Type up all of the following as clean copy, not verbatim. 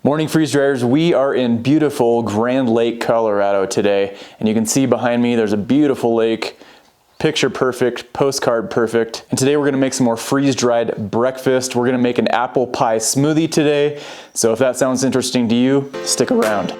Morning freeze dryers, we are in beautiful Grand Lake, Colorado today, and you can see behind me there's a beautiful lake, picture perfect, postcard perfect. And today we're gonna make some more freeze dried breakfast. We're gonna make an apple pie smoothie today. So if that sounds interesting to you, stick around.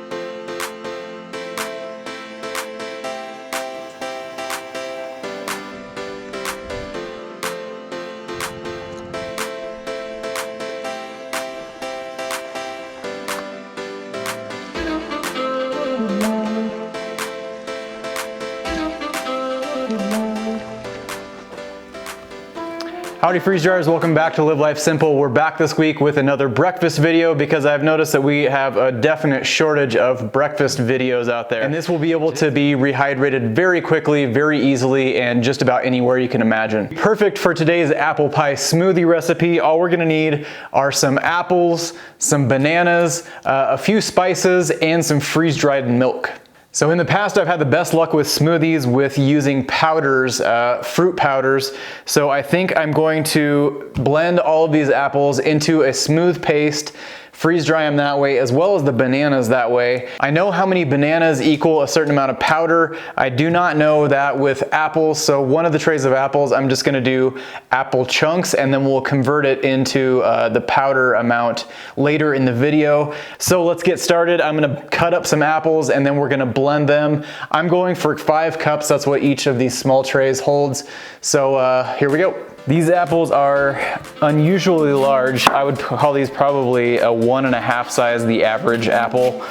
Howdy freeze dryers, welcome back to Live Life Simple. We're back this week with another breakfast video because I've noticed that we have a definite shortage of breakfast videos out there. And this will be able to be rehydrated very quickly, very easily, and just about anywhere you can imagine. Perfect for today's apple pie smoothie recipe. All we're gonna need are some apples, some bananas, a few spices, and some freeze-dried milk. So in the past, I've had the best luck with smoothies with using powders, fruit powders. So I think I'm going to blend all of these apples into a smooth paste, freeze dry them that way, as well as the bananas that way. I know how many bananas equal a certain amount of powder. I do not know that with apples. So one of the trays of apples, I'm just gonna do apple chunks and then we'll convert it into the powder amount later in the video. So let's get started. I'm gonna cut up some apples and then we're gonna blend them. I'm going for 5 cups. That's what each of these small trays holds. So here we go. These apples are unusually large. I would call these probably a 1.5 size, the average apple.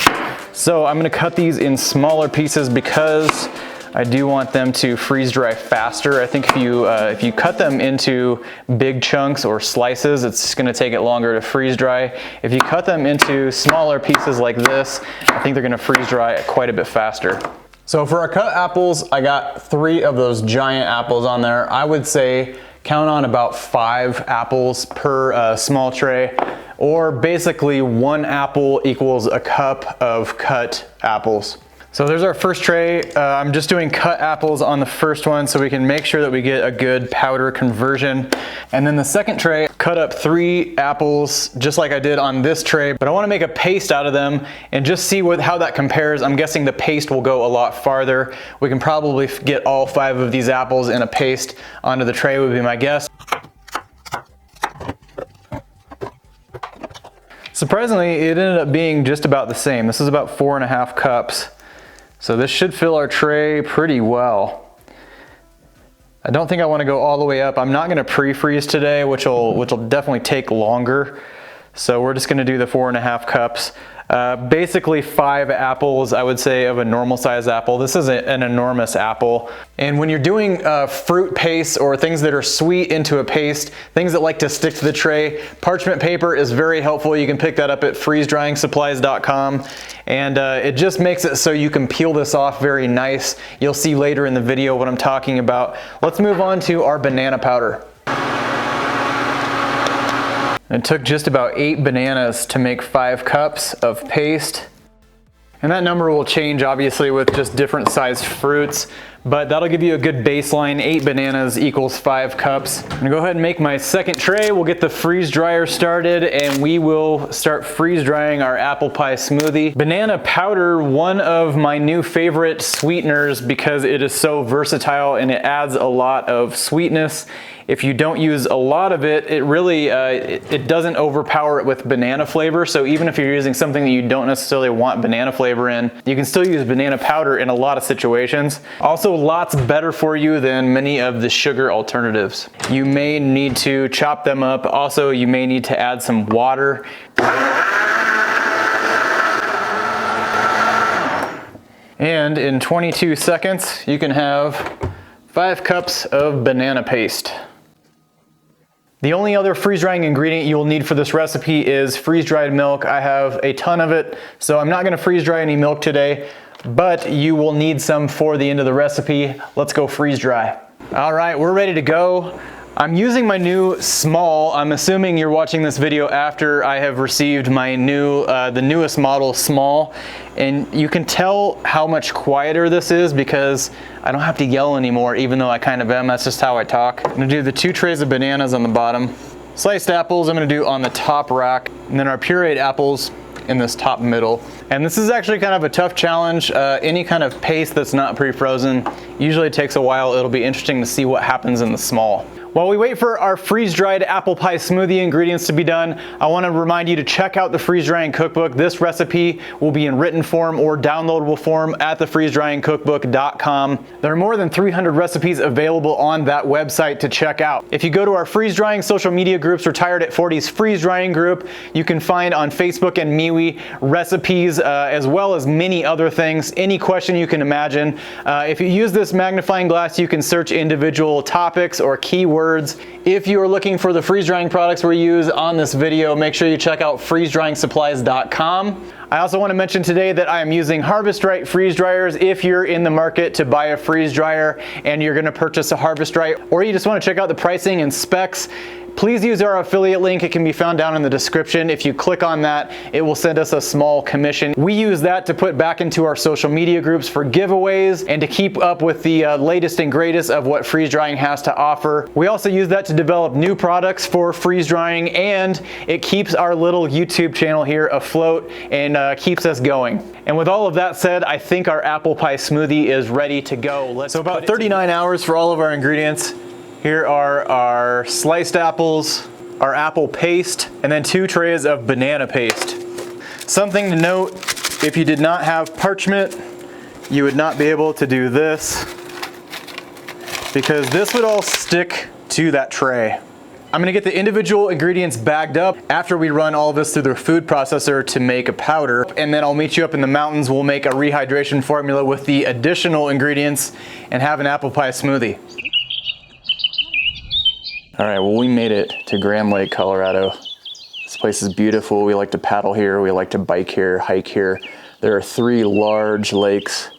So I'm gonna cut these in smaller pieces because I do want them to freeze dry faster. I think if you cut them into big chunks or slices, it's gonna take it longer to freeze dry. If you cut them into smaller pieces like this, I think they're gonna freeze dry quite a bit faster. So for our cut apples, I got 3 of those giant apples on there. I would say count on about 5 apples per small tray, or basically 1 apple equals a cup of cut apples. So there's our first tray. I'm just doing cut apples on the first one so we can make sure that we get a good powder conversion. And then the second tray, cut up 3 apples just like I did on this tray, but I want to make a paste out of them and just see how that compares. I'm guessing the paste will go a lot farther. We can probably get all 5 of these apples in a paste onto the tray would be my guess. Surprisingly, it ended up being just about the same. This is about 4.5 cups. So this should fill our tray pretty well. I don't think I want to go all the way up. I'm not going to pre-freeze today, which will definitely take longer. So we're just going to do the 4.5 cups. Basically 5 apples, I would say, of a normal size apple. This is an enormous apple. And when you're doing fruit paste or things that are sweet into a paste, things that like to stick to the tray, parchment paper is very helpful. You can pick that up at freezedryingsupplies.com. And it just makes it so you can peel this off very nice. You'll see later in the video what I'm talking about. Let's move on to our banana powder. It took just about 8 bananas to make 5 cups of paste. And that number will change obviously with just different sized fruits, but that'll give you a good baseline. 8 bananas equals 5 cups. I'm gonna go ahead and make my second tray. We'll get the freeze dryer started and we will start freeze drying our apple pie smoothie. Banana powder, one of my new favorite sweeteners because it is so versatile and it adds a lot of sweetness. If you don't use a lot of it, it really, it doesn't overpower it with banana flavor. So even if you're using something that you don't necessarily want banana flavor in, you can still use banana powder in a lot of situations. Also lots better for you than many of the sugar alternatives. You may need to chop them up. Also, you may need to add some water. And in 22 seconds, you can have 5 cups of banana paste. The only other freeze-drying ingredient you'll need for this recipe is freeze-dried milk. I have a ton of it, so I'm not gonna freeze-dry any milk today, but you will need some for the end of the recipe. Let's go freeze-dry. All right, we're ready to go. I'm using my new small. I'm assuming you're watching this video after I have received my new, the newest model small. And you can tell how much quieter this is because I don't have to yell anymore, even though I kind of am. That's just how I talk. I'm gonna do the 2 trays of bananas on the bottom. Sliced apples I'm gonna do on the top rack. And then our pureed apples in this top middle. And this is actually kind of a tough challenge. Any kind of paste that's not pre-frozen usually takes a while. It'll be interesting to see what happens in the small. While we wait for our freeze-dried apple pie smoothie ingredients to be done, I want to remind you to check out the freeze drying cookbook. This recipe will be in written form or downloadable form at thefreezedryingcookbook.com. There are more than 300 recipes available on that website to check out. If you go to our freeze drying social media groups, Retired at 40's freeze drying group, you can find on Facebook and MeWe recipes as well as many other things, any question you can imagine. If you use this magnifying glass, you can search individual topics or keywords. If you are looking for the freeze drying products we use on this video, make sure you check out freezedryingsupplies.com. I also want to mention today that I am using Harvest Right freeze dryers. If you're in the market to buy a freeze dryer and you're going to purchase a Harvest Right, or you just want to check out the pricing and specs, please use our affiliate link. It can be found down in the description. If you click on that, it will send us a small commission. We use that to put back into our social media groups for giveaways and to keep up with the latest and greatest of what freeze drying has to offer. We also use that to develop new products for freeze drying, and it keeps our little YouTube channel here afloat and keeps us going. And with all of that said, I think our apple pie smoothie is ready to go. So about 39 hours for all of our ingredients. Here are our sliced apples, our apple paste, and then 2 trays of banana paste. Something to note, if you did not have parchment, you would not be able to do this because this would all stick to that tray. I'm gonna get the individual ingredients bagged up after we run all of this through the food processor to make a powder, and then I'll meet you up in the mountains. We'll make a rehydration formula with the additional ingredients and have an apple pie smoothie. All right, well, we made it to Grand Lake, Colorado. This place is beautiful. We like to paddle here. We like to bike here, hike here. There are 3 large lakes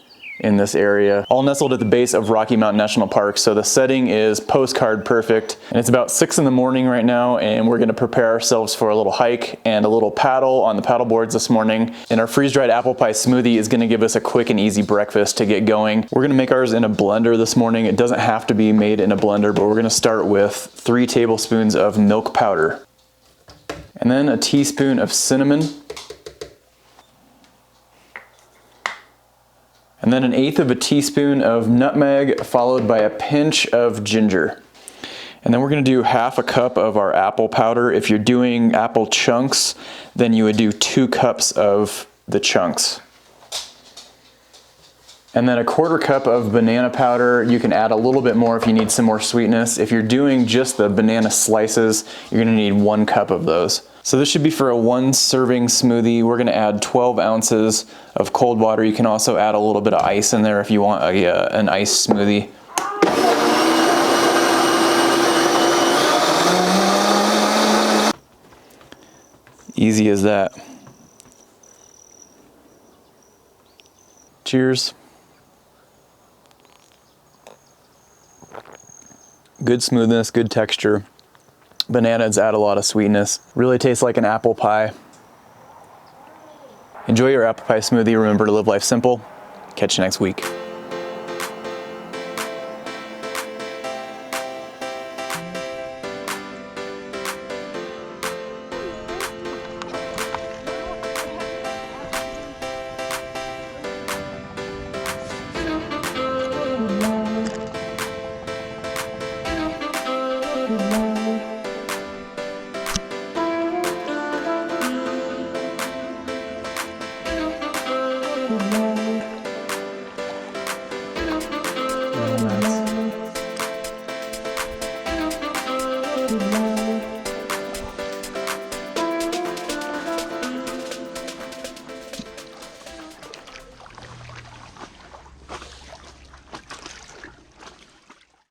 in this area, all nestled at the base of Rocky Mountain National Park. So the setting is postcard perfect. And it's about 6 in the morning right now, and we're gonna prepare ourselves for a little hike and a little paddle on the paddle boards this morning. And our freeze-dried apple pie smoothie is gonna give us a quick and easy breakfast to get going. We're gonna make ours in a blender this morning. It doesn't have to be made in a blender, but we're gonna start with 3 tablespoons of milk powder, and then a teaspoon of cinnamon, and then 1/8 of a teaspoon of nutmeg, followed by a pinch of ginger. And then we're gonna do 1/2 cup of our apple powder. If you're doing apple chunks, then you would do 2 cups of the chunks. And then 1/4 cup of banana powder. You can add a little bit more if you need some more sweetness. If you're doing just the banana slices, you're gonna need 1 cup of those. So this should be for a 1 serving smoothie. We're gonna add 12 ounces of cold water. You can also add a little bit of ice in there if you want an ice smoothie. Easy as that. Cheers. Good smoothness, good texture. Bananas add a lot of sweetness. Really tastes like an apple pie. Enjoy your apple pie smoothie. Remember to live life simple. Catch you next week. Bye.